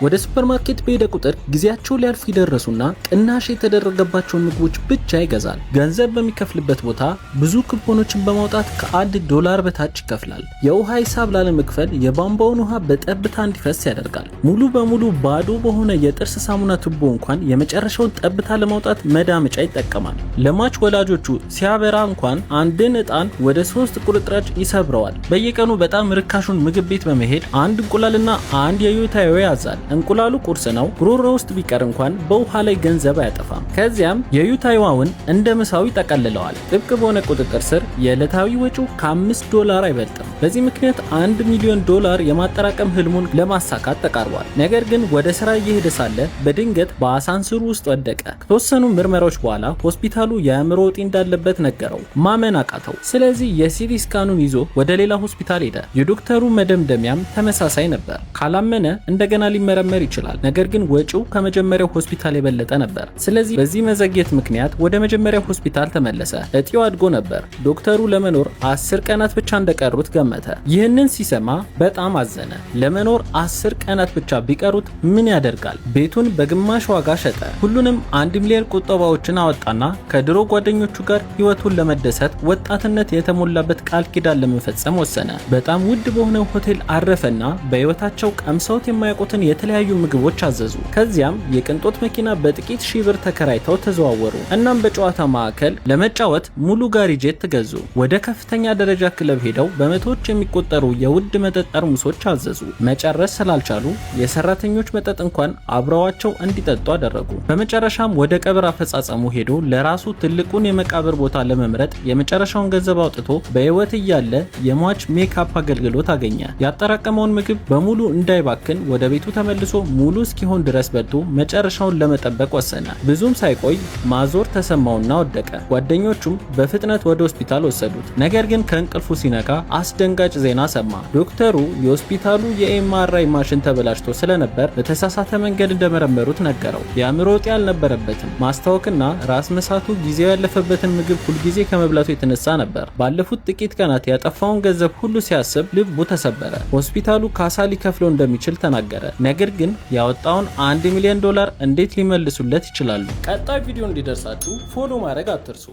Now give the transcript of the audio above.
ወደ ሱፐርማርኬት በሄደ ቁጥር ጊዜያቸው ሊያልፍ ይደረሱና ቅናሽ የተደረገባቸውን ምግቦች ብቻ ይገዛል። ገንዘብ በሚከፍልበት ቦታ ብዙ ኩፖኖችን በማውጣት $1 በታች ይከፍላል። የውሃ ሂሳብ ላለመክፈል የቧንቧውን ውሃ በጠብታ እንዲፈስ ያደርጋል። ሙሉ በሙሉ ባዶ በሆነ የጥርስ ሳሙና ቱቦ እንኳን የመጨረሻውን ጠብታ ለማውጣት መዳመጫ ይጠቀማል። ለማች ወላጆቹ ሲያበራ እንኳን አንድን ዕጣን ወደ 3 ቁርጥራጭ ይሰብረዋል። በየቀኑ በጣም ርካሹን ምግብ ቤት በመሄድ አንድ እንቁላልና አንድ የዩታዮ ያዛል። እንቁላሉ ቁርስ ነው። ጉሮሮ ውስጥ ቢቀር እንኳን በውሃ ላይ ገንዘብ አያጠፋም። ከዚያም የዩታይዋውን እንደ ምሳው ይጠቀልለዋል። ጥብቅ በሆነ ቁጥጥር ስር የዕለታዊ ወጪው $5 አይበልጥም። በዚህ ምክንያት $1 ሚሊዮን የማጠራቀም ህልሙን ለማሳካት ተቃርቧል። ነገር ግን ወደ ስራ እየሄደ ሳለ በድንገት በአሳንስሩ ውስጥ ወደቀ። ከተወሰኑ ምርመራዎች በኋላ ሆስፒታሉ የአእምሮ እጢ እንዳለበት ነገረው። ማመን አቃተው። ስለዚህ የሲቲ ስካኑን ይዞ ወደ ሌላ ሆስፒታል ሄደ። የዶክተሩ መደምደሚያም ተመሳሳይ ነበር። ካላመነ እንደገና ሊመረመር ይችላል። ነገር ግን ወጪው ከመጀመሪያው ሆስፒታል የበለጠ ነበር። ስለዚህ በዚህ መዘግየት ምክንያት ወደ መጀመሪያው ሆስፒታል ተመለሰ። እጢው አድጎ ነበር። ዶክተሩ ለመኖር 10 ቀናት ብቻ እንደቀሩት ገመተ። ይህንን ሲሰማ በጣም አዘነ። ለመኖር 10 ቀናት ብቻ ቢቀሩት ምን ያደርጋል? ቤቱን በግማሽ ዋጋ ሸጠ። ሁሉንም 1 ሚሊዮን ቁጠባዎችን አወጣና ከድሮ ጓደኞቹ ጋር ህይወቱን ለመደሰት ወጣትነት የተሞላበት ቃል ኪዳን ለመፈጸም ወሰነ። በጣም ውድ በሆነ ሆቴል አረፈና በህይወታቸው ቀምሰውት የማያውቁትን የተለያዩ ምግቦች አዘዙ። ከዚያም የቅንጦት መኪና በጥቂት ሺህ ብር ተከራይተው ተዘዋወሩ። እናም በጨዋታ ማዕከል ለመጫወት ሙሉ ጋሪ ጄት ገዙ። ወደ ከፍተኛ ደረጃ ክለብ ሄደው በመቶዎች የሚቆጠሩ የውድ መጠጥ ጠርሙሶች አዘዙ። መጨረስ ስላልቻሉ የሰራተኞች መጠጥ እንኳን አብረዋቸው እንዲጠጡ አደረጉ። በመጨረሻም ወደ ቀብር አፈጻጸሙ ሄዶ ለራሱ ትልቁን የመቃብር ቦታ ለመምረጥ የመጨረሻውን ገንዘብ አውጥቶ በህይወት እያለ የሟች ሜካፕ አገልግሎት አገኘ። ያጠራቀመውን ምግብ በሙሉ እንዳይባክን ወደ ቤቱ ተመልሶ ሙሉ እስኪሆን ድረስ በልቶ መጨረሻውን ለመጠበቅ ወሰነ። ብዙም ሳይቆይ ማዞር ተሰማውና ወደቀ። ጓደኞቹም በፍጥነት ወደ ሆስፒታል ወሰዱት። ነገር ግን ከእንቅልፉ ሲነቃ አስደንጋጭ ዜና ሰማ። ዶክተሩ የሆስፒታሉ የኤምአርአይ ማሽን ተበላሽቶ ስለነበር በተሳሳተ መንገድ እንደመረመሩት ነገረው። የአእምሮ እጢ አልነበረበትም። ማስታወክና ራስ መሳቱ ጊዜው ያለፈበትን ምግብ ሁልጊዜ ከመብላቱ የተነሳ ነበር። ባለፉት ጥቂት ቀናት ያጠፋውን ገንዘብ ሁሉ ሲያስብ ልቡ ተሰበረ። ሆስፒታሉ ካሳ ሊከፍለው እንደሚችል ተናገረ። ነገር ግን ያወጣውን $1 ሚሊዮን እንዴት ሊመልሱለት ይችላሉ? ቀጣይ ቪዲዮ እንዲደርሳችሁ ፎሎ ማድረግ አትርሱ።